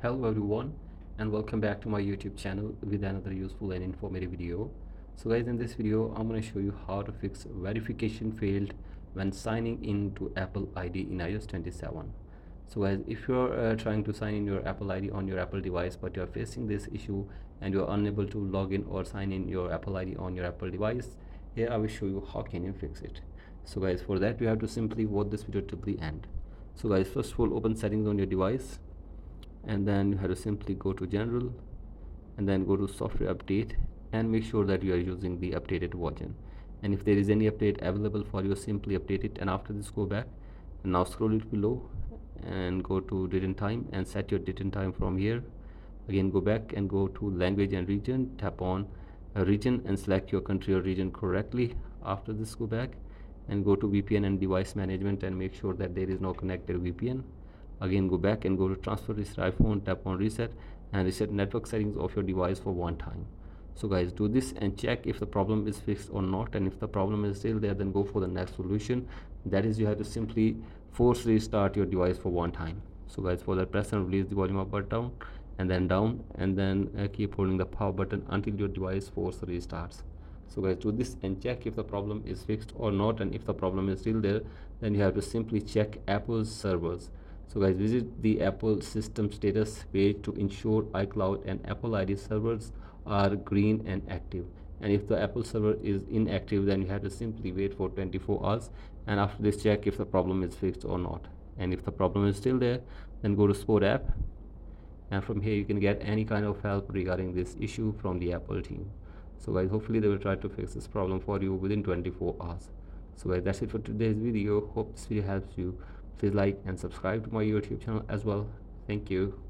Hello everyone, and welcome back to my YouTube channel with another useful and informative video. So guys, in this video I'm going to show you how to fix verification failed when signing into Apple ID in iOS 27. So guys, if you're trying to sign in your Apple ID on your Apple device but you're facing this issue and you're unable to log in or sign in your Apple ID on your Apple device, here I will show you how can you fix it. So guys, for that you have to simply watch this video till the end. So guys, first of all, open settings on your device, and then you have to simply go to general and then go to software update and make sure that you are using the updated version, and if there is any update available for you, simply update it. And after this, go back and now scroll it below and go to date and time and set your date and time from here. Again, go back and go to language and region, tap on a region and select your country or region correctly. After this, go back and go to VPN and device management and make sure that there is no connected VPN. Again, go back and go to transfer this iPhone, tap on reset and reset network settings of your device for one time. So guys, do this and check if the problem is fixed or not, and if the problem is still there, then go for the next solution. That is, you have to simply force restart your device for one time. So guys, for that, press and release the volume up button and then keep holding the power button until your device force restarts. So guys, do this and check if the problem is fixed or not, and if the problem is still there, then you have to simply check Apple's servers. So guys, visit the Apple system status page to ensure iCloud and Apple ID servers are green and active. And if the Apple server is inactive, then you have to simply wait for 24 hours, and after this, check if the problem is fixed or not. And if the problem is still there, then go to support app, and from here you can get any kind of help regarding this issue from the Apple team. So guys, hopefully they will try to fix this problem for you within 24 hours. So guys, that's it for today's video. Hope this video helps you. Please like and subscribe to my YouTube channel as well. Thank you.